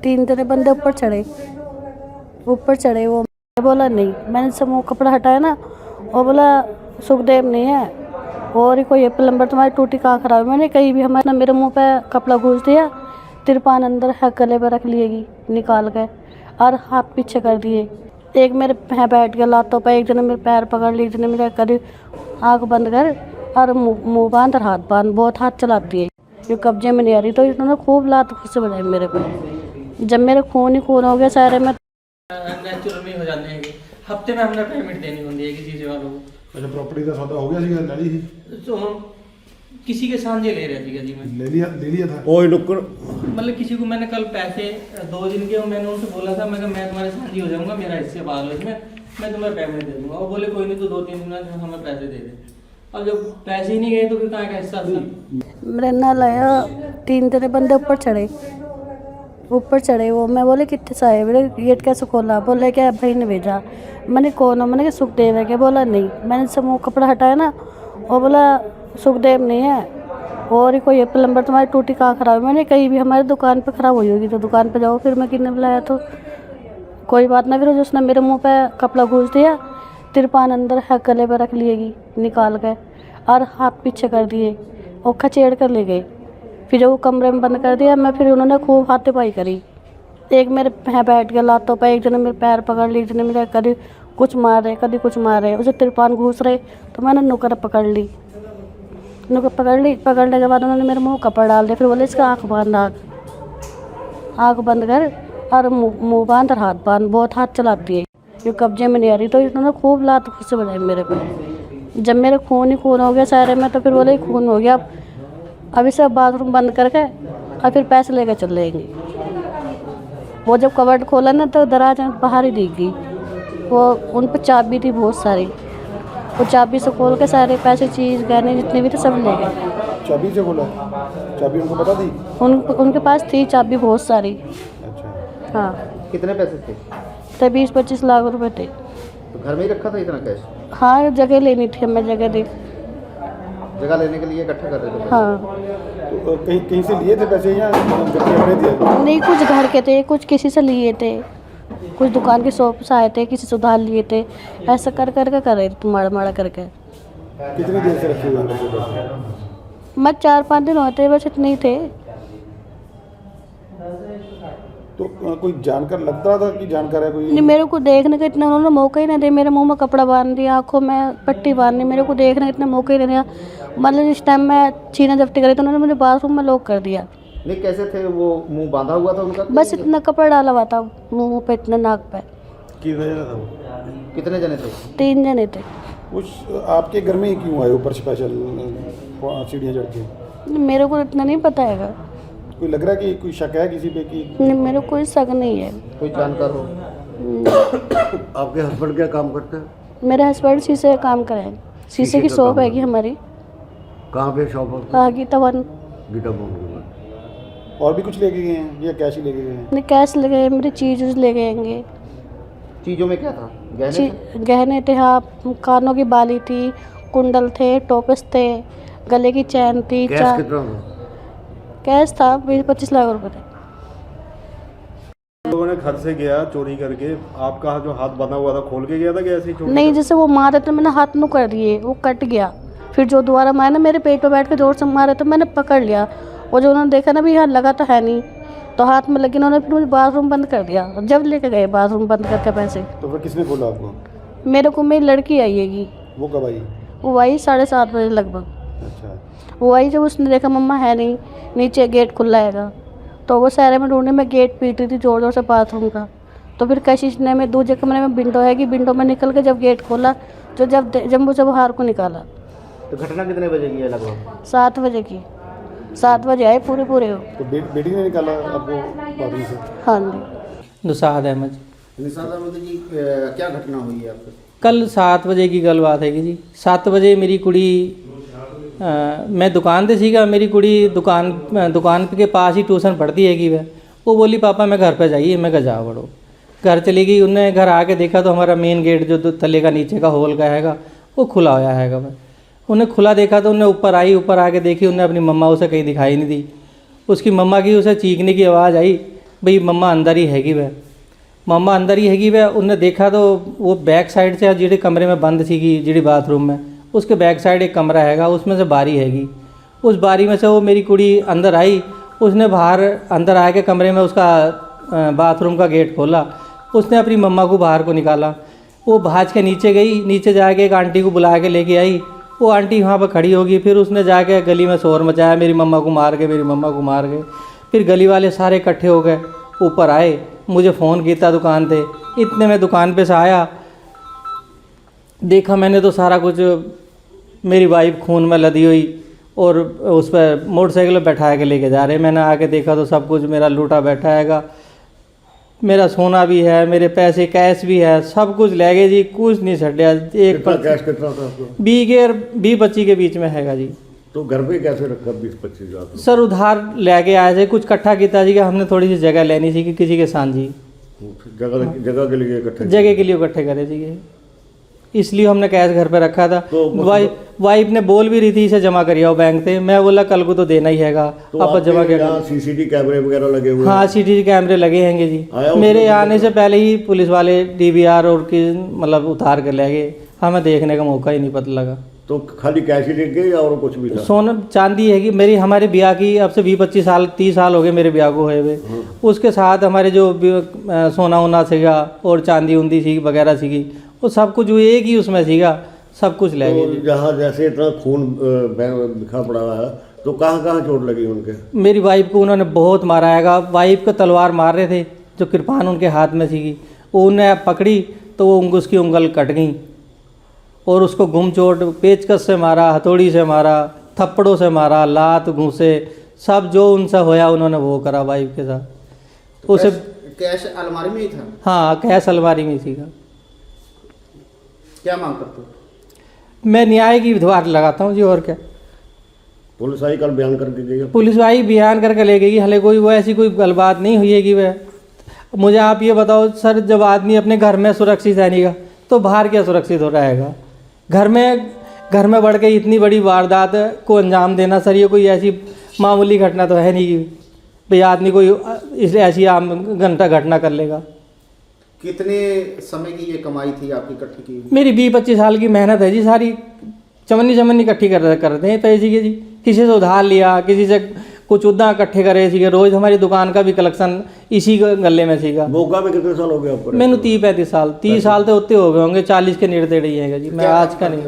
3 जने बंदे ऊपर चढ़े। वो बोला नहीं, मैंने सब वो कपड़ा हटाया ना, वो बोला सुखदेव नहीं है और ही कोई है, प्लम्बर तुम्हारी टूटी कहाँ खराब है। मैंने कहीं भी हमारे मेरे मुंह पे कपड़ा घूस दिया, तिरपान अंदर है गले पे रख लिएगी निकाल के और हाथ पीछे कर दिए। एक मेरे बैठ गया लातों पे, एक जने मेरे पैर पकड़ ली, एक जने मेरे करी आँख बंद कर और मुँह बांध और हाथ बांध, बहुत हाथ चलाती है। जो कब्जे में नहीं आ रही तो इन्होंने खूब लात घुस बजाई मेरे पे। जब मेरे खून ही खून हो गया सारे में नेचुरल में हो जाते हैं। हफ्ते में हमने पेमेंट देनी होती है किसी से वालों को। अच्छा, प्रॉपर्टी का सौदा हो गया सी लड़ी थी तो हम किसी के साथ ले रहे थे जी। मैं ले लिया था ओए नुक्कड़ मतलब किसी को मैंने कल पैसे 2 दिन के मैंने उनसे बोला था, मैं तुम्हारे साथ ही हो जाऊंगा, मेरा हिस्से बाहर हो इसमें, मैं तुम्हें पेमेंट दे दूंगा। वो बोले कोई नहीं, तो 2-3 दिन में हमें पैसे दे दे। और जब पैसे ही नहीं गए तो फिर कहाँ का हिस्सा था। मेरे ना लाया 3 जने बंदे ऊपर चढ़े। वो मैं बोले कितने से आए, बोले गेट कैसे खोला, बोले क्या भाई ने भेजा। मैंने कौन हो, मैंने क्या सुखदेव है क्या, बोला नहीं। मैंने सब वो कपड़ा हटाया ना, वो बोला सुखदेव नहीं है और ही कोई है, प्लम्बर तुम्हारी टूटी कहाँ खराब है। मैंने कहीं भी हमारी दुकान पे खराब हुई होगी तो दुकान पे जाओ, फिर मैं किसने बुलाया तो कोई बात ना। फिर उसने मेरे मुंह पे कपड़ा घूस दिया, तिरपान अंदर है गले पे रख लिएगी निकाल के और हाथ पीछे कर दिए और खचेड़ कर ले गए। फिर जब वो कमरे में बंद कर दिया, मैं फिर उन्होंने खूब हाथापाई करी। एक मेरे बैठ गया लातों पे, एक जने मेरे पैर पकड़ ली, एक जने मेरे कभी कुछ मार रहे कभी कुछ मार रहे, उसे तिरपान घूस रहे तो मैंने नुकर पकड़ ली। पकड़ने के बाद उन्होंने मेरे मुँह कपड़ा डाल दिया। फिर बोले इसका आँख बंद कर और मुँह बांध और हाथ बांध, बहुत हाथ चलाती है। जो कब्जे में नहीं आ रही तो इन्होंने खूब लात घुस बजाई मेरे पे। जब मेरे खून ही खून हो गया सारे में तो फिर बोले खून हो गया, अभी सब बाथरूम बंद करके और फिर पैसे लेकर चल जाएंगे। वो जब कबर्ड खोला ना तो दराज में बाहर ही दिख गई। वो उन पर चाबी थी बहुत सारी, वो चाबी से खोल के सारे पैसे चीज़ गहने जितने भी थे सब ले गए। चाबी से खोला? चाबी उनको पता थी? उनके पास थी चाबी बहुत सारी। अच्छा, हाँ। कितने पैसे थे? तो 20-25 लाख रुपए थे। तो घर में ही रखा था इतना कैश? हाँ, जगह लेनी थी, हमें जगह लेने के लिए इकट्ठा कर रहे थे? हाँ। तो कहीं से लिए थे पैसे या अपने दिए? नहीं, कुछ घर के थे, कुछ किसी से लिए थे, कुछ दुकान के शॉप से आए थे, किसी से उधार लिए थे, ऐसा कर करके कर रहे थे माड़ा करके। कितनी देर से रखे हुए हैं पैसे? मैं 4-5 दिन होते बस, इतने ही थे। तो कोई जानकार लगता था कि जानकार है कोई? नहीं, मेरे को देखने का इतना उन्होंने मौका ही नहीं दिया। मेरे मुंह में कपड़ा बांध दिया, आंखों में पट्टी बांध दी, मेरे को देखने का इतना मौका ही नहीं दिया। मतलब इस टाइम मैं छीना जब्ती करी तो उन्होंने मुझे बाथरूम में लॉक कर दिया। नहीं, कैसे थे वो? मुंह बांधा हुआ था उनका? बस इतना कपड़ा डाला हुआ था मुँह पे, इतना नाक पे। कितने जने थे? 3 जने थे। उस आपके घर में ही क्यों आए ऊपर स्पेशल सीढ़ियाँ चढ़ के? मेरे को इतना नहीं पता है। कोई लग रहा है कि कोई शक है किसी पे कि? नहीं, मेरे को कोई शक नहीं है। कोई जानकार हो? आपके हस्बैंड क्या काम करते हैं? मेरे हस्बैंड शीशे का काम करें, शीशे की शॉप हैगी हमारी। कहाँ पे शॉप हाँ, गीता वन। और भी कुछ लेके गए हैं या कैश ही लेके गए हैं? नहीं, कैश ले गए, मेरी चीज़ ले गएंगे। चीज़ों में क्या था? गहने थे, हाँ, कानों की बाली थी, कुंडल थे, टोपस थे, गले की चैन थी। कैश था 20-25 लाख रुपए थे। लोगों ने घर से गया चोरी करके, आपका जो हाथ बंधा हुआ था खोल के गया था कि ऐसे ही? नहीं, जैसे वो मारे तो मैंने हाथ नु कर दिए, वो कट गया। फिर जो दोबारा मारे ना, मेरे पेट पे बैठ के जोर से मारे तो मैंने पकड़ लिया। और जो उन्होंने देखा ना भी यहाँ लगा तो है नहीं, तो हाथ में लगी, उन्होंने फिर मुझे बाथरूम बंद कर दिया। जब लेके गए बाथरूम बंद करके पैसे। तो फिर किसने बोला आपको? मेरे को मेरी लड़की आईएगी। वो कब आई? वो आई 7:30 बजे लगभग। अच्छा, वो आई जब उसने देखा मम्मा है नहीं, नीचे गेट खुला हैगा, तो वो सारे में ढूंढने में गेट पीट रही थी जोर से बाथरूम का। तो फिर कशिश ने में दूसरे कमरे में विंडो है कि विंडो में निकल के जब गेट खोला, तो जब मुझे बाहर को निकाला। तो घटना कितने बजे की है लगभग? 7 बजे की। 7 बजे आए पूरे हो। तो बेटी ने निकाला आपको बाथरूम से? हाँ जी। निशाद अहमद। निशाद अहमद जी, क्या घटना हुई है आपके? कल 7 वजे की गल बात है कि जी 7 वजे मेरी कुड़ी मैं दुकान पे सीगा, मेरी कुड़ी दुकान के पास ही ट्यूशन पढ़ती है कि वो बोली पापा मैं घर पे जाइए, मैं जा बड़ो। घर चली गई, उनने घर आके देखा तो हमारा मेन गेट जो थले का नीचे का होल का हैगा वो खुला होया हैगा। उन्हें खुला देखा तो उन्हें ऊपर आई, ऊपर आके देखी, उन्हें अपनी मम्मा उसे कहीं दिखाई नहीं दी। उसकी मम्मा की उसे चीखने की आवाज़ आई, भाई मम्मा अंदर ही हैगी वह, मम्मा अंदर ही हैगी वह। उन्हें देखा तो वो बैक साइड से जिहड़े कमरे में बंद सीगी, जिहड़ी बाथरूम में, उसके बैक साइड एक कमरा हैगा, उसमें से बारी हैगी। उस बारी में से वो मेरी कुड़ी अंदर आई, उसने बाहर अंदर आके कमरे में उसका बाथरूम का गेट खोला, उसने अपनी मम्मा को बाहर को निकाला। वो भाज के नीचे गई, नीचे जाके एक आंटी को बुला के लेके आई। वो आंटी वहाँ पर खड़ी होगी, फिर उसने जाके गली में शोर मचाया, मेरी मम्मा को मार गए, मेरी मम्मा को मार गए। फिर गली वाले सारे इकट्ठे हो गए, ऊपर आए, मुझे फ़ोन किया दुकान पे। इतने में दुकान पे से आया, देखा मैंने तो सारा कुछ, मेरी वाइफ खून में लदी हुई और उस पर मोटरसाइकिल पर बैठा के लेके जा रहे। मैंने आके देखा तो सब कुछ मेरा लूटा बैठा हैगा, मेरा सोना भी है, मेरे पैसे कैश भी है, सब कुछ ले गए जी, कुछ नहीं छड्या। एक कितना कैश कितना था आपको? 20-25 के बीच में हैगा जी। तो घर पे कैसे रखा 20-25 हज़ार? सर उधार लेके आए थे, कुछ इकट्ठा किया जी, हमने थोड़ी सी जगह लेनी थी कि किसी के साथ जी, जगह के लिए इकट्ठे जगह के लिए इकट्ठे करे जी, इसलिए हमने कैश घर पे रखा था। तो वाइफ ने बोल भी रही थी इसे जमा करिए बैंक से, मैं बोला कल को तो देना ही हैगा, तो आप जमा आपके कर। यहाँ सीसीटीवी कैमरे वगैरह लगे हुए हाँ सीसीटीवी कैमरे लगे हैंगे जी, मेरे आने से पहले ही पुलिस वाले डीवीआर और की मतलब उतार कर ले गए, हमें देखने का मौका ही नहीं पता लगा। तो खाली कैश ही लेके या और कुछ भी था? सोना चांदी है कि मेरी, हमारे ब्याह की अब से 20-25 साल 30 साल हो गए मेरे ब्याह को हुए हुए। उसके साथ हमारे जो सोना वोना सीगा और चांदी उंदी सी वगैरह सीगी, वो सब कुछ एक ही उसमें सीगा, सब कुछ ले गए। तो जहाँ जैसे इतना खून बिखा पड़ा हुआ है, तो कहाँ कहाँ चोट लगी उनके? मेरी वाइफ को उन्होंने बहुत मारा हैगा, वाइफ को तलवार मार रहे थे, जो कृपान उनके हाथ में सीगी, वो उन्हें पकड़ी तो वो उसकी उंगल कट गई, और उसको गुम चोट, पेचकस से मारा, हथौड़ी से मारा, थप्पड़ों से मारा, लात घूसे, सब जो उनसे होया उन्होंने वो करा वाइफ के साथ। उसे कैश अलमारी में ही था? हाँ कैश अलमारी में सीगा। क्या मांग करते हो? मैं न्याय की गुहार लगाता हूँ जी, और क्या। पुलिस आई कल बयान करके गई? पुलिस आई बयान करके ले गई, हले कोई वो ऐसी कोई गलबात नहीं हुई है कि वह। मुझे आप ये बताओ सर, जब आदमी अपने घर में सुरक्षित है नहीं तो बाहर क्या सुरक्षित हो रहेगा? घर में बढ़ के इतनी बड़ी वारदात को अंजाम देना सर, ये कोई ऐसी मामूली घटना तो है नहीं कि भाई आदमी कोई इस ऐसी आम घटना कर लेगा। कितने समय की ये कमाई थी आपकी इकट्ठी की? मेरी 20-25 साल की मेहनत है जी, सारी चमन्नी इकट्ठी करते हैं पैसे की जी। किसी से उधार लिया, किसी से कुछ उदा इकट्ठे करे सीगे, रोज़ हमारी दुकान का भी कलेक्शन इसी गले में सीगा। मोगा में कितने साल हो गए आपको? मैंने 30-35 साल, 30 साल तो उतने हो गए होंगे, 40 के नेड़े तेड़े ही है जी। मैं आज का नहीं,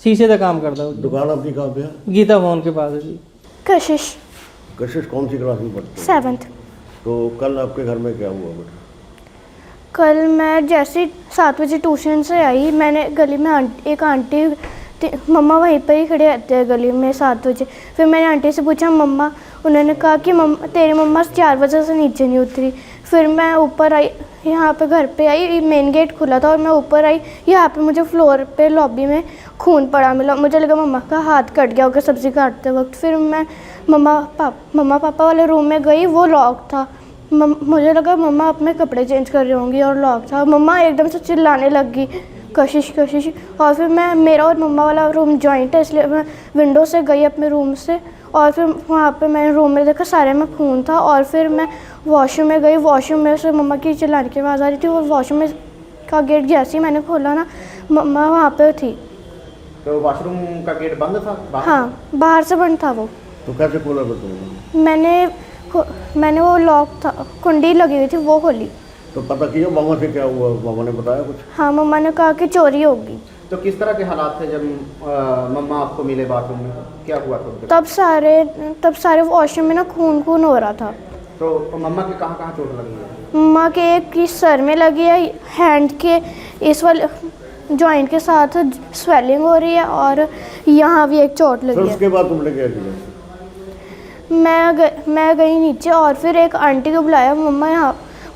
शीशे का काम करता हूँ। दुकान अपनी कहाँ पे है? गीता भवन के पास है जी। कशिश कशिश कौन सी क्लास में पढ़ती है? 7th। तो कल आपके घर में क्या हुआ बेटा? कल मैं जैसे 7 बजे ट्यूशन से आई, मैंने गली में एक आंटी, मम्मा वहीं पर ही खड़े रहते हैं गली में 7 बजे। फिर मैंने आंटी से पूछा मम्मा, उन्होंने कहा कि मम्मा तेरी मम्मा 4 बजे से नीचे नहीं उतरी। फिर मैं ऊपर आई, यहाँ पे घर पे आई, मेन गेट खुला था और मैं ऊपर आई, यहाँ पे मुझे फ्लोर पे लॉबी में खून पड़ा मिला। मुझे लगा मम्मा का हाथ कट गया होगा सब्ज़ी काटते वक्त। फिर मैं मम्मा पापा वाले रूम में गई, वो लॉक था। मुझे लगा मम्मा अपने कपड़े चेंज कर रही होंगी और लॉक था। मम्मा एकदम से चिल्लाने लगी कशिश कशिश, और फिर मेरा और मम्मा वाला रूम जॉइंट है, इसलिए मैं विंडो से गई अपने रूम से, और फिर वहाँ पे मैंने रूम में देखा सारे में खून था। और फिर मैं वॉशरूम में गई, वॉशरूम में से मम्मा की चिल्लाने की आवाज़ आ रही थी, और वॉशरूम में का गेट जैसे ही मैंने खोला ना, मम्मा वहाँ पे थी। तो वॉशरूम का गेट बंद था बाहर? हाँ बाहर से बंद था वो। तो कैसे खोला बेटा? मैंने वो लॉक था, कुंडी लगी हुई थी, वो खोली। तो पता किया मामा से क्या हुआ? मामा ने बताया कुछ? हाँ मम्मा ने कहा कि चोरी होगी। तो किस तरह के हालात थे जब मम्मा आपको मिले बाथरूम में? क्या हुआ था? तब सारे वॉशरूम में ना खून हो रहा था। तो मम्मा के कहाँ कहाँ चोट लगी है? मम्मा के एक की सर में लगी है, हैंड के इस वाले जॉइंट के साथ स्वेलिंग हो रही है, और यहाँ भी एक चोट लगी है। उसके बाद तुमने क्या किया? मैं गई नीचे, और फिर एक आंटी को बुलाया,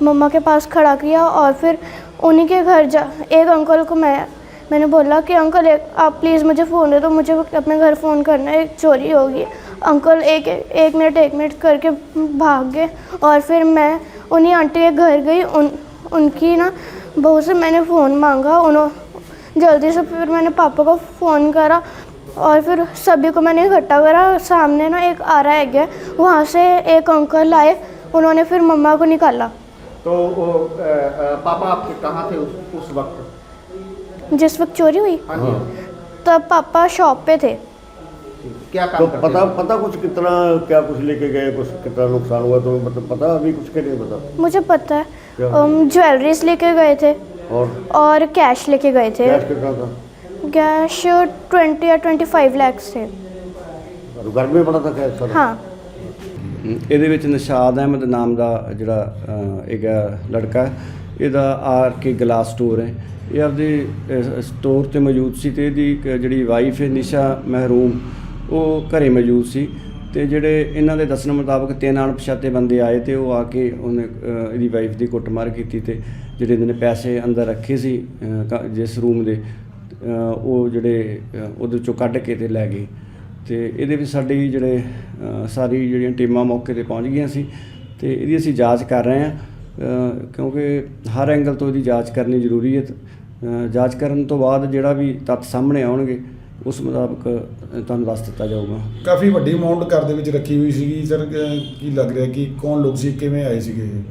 मम्मा के पास खड़ा किया, और फिर उन्हीं के घर एक अंकल को मैंने बोला कि अंकल आप प्लीज़ मुझे फ़ोन दे दो, मुझे अपने घर फ़ोन करना है, चोरी होगी। अंकल एक मिनट करके भाग गए, और फिर मैं उन्हीं आंटी के घर गई। उनकी ना बहू से मैंने फ़ोन मांगा, जल्दी से। फिर मैंने पापा को फ़ोन करा, और फिर सभी को मैंने इकट्ठा करा। सामने ना एक आरा है, वहाँ से एक अंकल आए, उन्होंने फिर मम्मा को निकाला। तो पापा आपके कहाँ थे उस वक्त? जिस वक्त चोरी हुई हाँ जी। तब पापा शॉप पे थे। क्या तो काम करते पता थे? पता कुछ कितना क्या कुछ लेके गए, कुछ कितना नुकसान हुआ, तो मतलब पता अभी कुछ के नहीं पता? मुझे पता है, क्या? ज्वेलरीज लेके गए थे और कैश लेके गए थे। कैश कितना था? कैश 20 या 25 लाख थे। और घर में बड़ा था कैश सारा? हाँ। ਇਹਦੇ ਵਿੱਚ ਨਿਸ਼ਾਦ ਅਹਿਮਦ ਨਾਮ ਦਾ ਜਿਹੜਾ ਹੈਗਾ ਲੜਕਾ, ਇਹਦਾ ਆਰ ਕੇ ਗਲਾਸ ਸਟੋਰ ਹੈ। ਇਹ ਆਪਦੇ ਸਟੋਰ ਤੇ ਮੌਜੂਦ ਸੀ ਤੇ ਇਹਦੀ ਇੱਕ ਜਿਹੜੀ ਵਾਈਫ ਹੈ ਨਿਸ਼ਾ ਮਹਿਰੂਮ, ਉਹ ਘਰੇ ਮੌਜੂਦ ਸੀ। ਤੇ ਜਿਹੜੇ ਇਹਨਾਂ ਦੇ ਦੱਸਣ ਮੁਤਾਬਕ 3 ਅਣਪਛਾਤੇ ਬੰਦੇ ਆਏ ਤੇ ਉਹ ਆ ਕੇ ਉਹਨੇ ਇਹਦੀ ਵਾਈਫ ਦੀ ਕੁੱਟਮਾਰ ਕੀਤੀ ਤੇ ਜਿਹੜੇ ਇਹਨਾਂ ਨੇ ਪੈਸੇ ਅੰਦਰ ਰੱਖੇ ਸੀ ਜਿਸ ਰੂਮ ਦੇ, ਉਹ ਜਿਹੜੇ ਉਹਦੇ ਚੋਂ ਕੱਢ ਕੇ ਤੇ ਲੈ ਗਏ। ਤੇ ਇਹਦੇ ਵਿੱਚ ਸਾਡੀ ਜਿਹੜੇ ਸਾਰੀ ਜਿਹੜੀਆਂ ਟੀਮਾਂ ਮੌਕੇ ਤੇ ਪਹੁੰਚ ਗਈਆਂ ਸੀ ਤੇ ਇਹਦੀ ਅਸੀਂ ਜਾਂਚ ਕਰ ਰਹੇ ਹਾਂ, ਕਿਉਂਕਿ ਹਰ ਐਂਗਲ ਤੋਂ ਇਹਦੀ ਜਾਂਚ ਕਰਨੀ ਜ਼ਰੂਰੀ ਹੈ। ਜਾਂਚ ਕਰਨ ਤੋਂ ਬਾਅਦ ਜਿਹੜਾ ਵੀ ਤੱਥ ਸਾਹਮਣੇ ਆਉਣਗੇ ਉਸ ਮੁਤਾਬਕ ਤੁਹਾਨੂੰ ਦੱਸ ਦਿੱਤਾ ਜਾਊਗਾ। ਕਾਫੀ ਵੱਡੀ ਅਮਾਉਂਟ ਘਰ ਦੇ ਵਿੱਚ ਰੱਖੀ ਹੋਈ ਸੀਗੀ ਸਰ, ਕੀ ਲੱਗ ਰਿਹਾ ਕਿ ਕੌਣ ਲੋਕ ਸੀ, ਕਿਵੇਂ ਆਏ ਸੀਗੇ ਇਹ?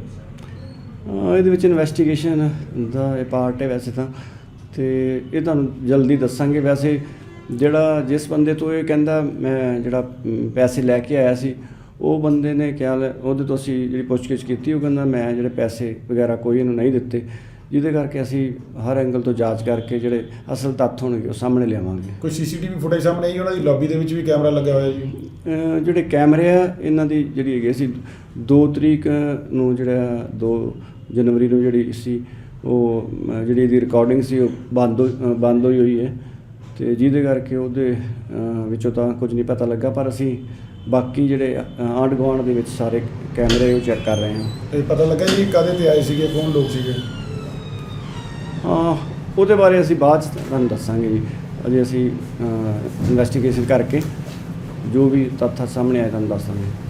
ਇਹਦੇ ਵਿੱਚ ਇਨਵੈਸਟੀਗੇਸ਼ਨ ਦਾ ਇਹ ਪਾਰਟ ਹੈ ਵੈਸੇ ਤਾਂ, ਤੇ ਇਹ ਤੁਹਾਨੂੰ ਜਲਦੀ ਦੱਸਾਂਗੇ। ਵੈਸੇ ਜਿਹੜਾ ਜਿਸ ਬੰਦੇ ਤੋਂ ਇਹ ਕਹਿੰਦਾ ਮੈਂ ਜਿਹੜਾ ਪੈਸੇ ਲੈ ਕੇ ਆਇਆ ਸੀ, ਉਹ ਬੰਦੇ ਨੇ ਕਿਹਾ ਉਹਦੇ ਤੋਂ ਅਸੀਂ ਜਿਹੜੀ ਪੁੱਛਗਿੱਛ ਕੀਤੀ, ਉਹ ਕਹਿੰਦਾ ਮੈਂ ਜਿਹੜੇ ਪੈਸੇ ਵਗੈਰਾ ਕੋਈ ਇਹਨੂੰ ਨਹੀਂ ਦਿੱਤੇ, ਜਿਹਦੇ ਕਰਕੇ ਅਸੀਂ ਹਰ ਐਂਗਲ ਤੋਂ ਜਾਂਚ ਕਰਕੇ ਜਿਹੜੇ ਅਸਲ ਤੱਥ ਹੋਣਗੇ ਉਹ ਸਾਹਮਣੇ ਲਿਆਵਾਂਗੇ। ਕੋਈ ਸੀਸੀਟੀਵੀ ਫੁਟੇਜ ਸਾਹਮਣੇ ਆਈ? ਉਹਨਾਂ ਦੀ ਲੌਬੀ ਦੇ ਵਿੱਚ ਵੀ ਕੈਮਰਾ ਲੱਗਾ ਹੋਇਆ ਜੀ? ਜਿਹੜੇ ਕੈਮਰੇ ਆ ਇਹਨਾਂ ਦੀ ਜਿਹੜੀ ਹੈਗੀ ਸੀ 2 ਤਰੀਕ ਨੂੰ, ਜਿਹੜਾ 2 ਜਨਵਰੀ ਨੂੰ ਜਿਹੜੀ ਸੀ ਉਹ ਜਿਹੜੀ ਇਹਦੀ ਰਿਕਾਰਡਿੰਗ ਸੀ ਉਹ ਬੰਦ ਹੋਈ ਹੈ, ਤੇ ਜਿਹਦੇ ਕਰਕੇ ਉਹਦੇ ਵਿੱਚੋਂ ਤਾਂ ਕੁਝ ਨਹੀਂ ਪਤਾ ਲੱਗਾ। ਪਰ ਅਸੀਂ ਬਾਕੀ ਜਿਹੜੇ ਆਂਢ ਗੁਆਂਢ ਦੇ ਵਿੱਚ ਸਾਰੇ ਕੈਮਰੇ ਉਹ ਚੈੱਕ ਕਰ ਰਹੇ ਹਾਂ। ਇਹ ਪਤਾ ਲੱਗਾ ਜੀ ਕਾਹਦੇ ਤੇ ਆਏ ਸੀਗੇ, ਕੌਣ ਲੋਕ ਸੀਗੇ? ਹਾਂ, ਉਹਦੇ ਬਾਰੇ ਅਸੀਂ ਬਾਅਦ 'ਚ ਤੁਹਾਨੂੰ ਦੱਸਾਂਗੇ ਜੀ। ਅਜੇ ਅਸੀਂ ਇਨਵੈਸਟੀਗੇਸ਼ਨ ਕਰਕੇ ਜੋ ਵੀ ਤੱਥ ਸਾਹਮਣੇ ਆਏ ਤੁਹਾਨੂੰ ਦੱਸਾਂਗੇ।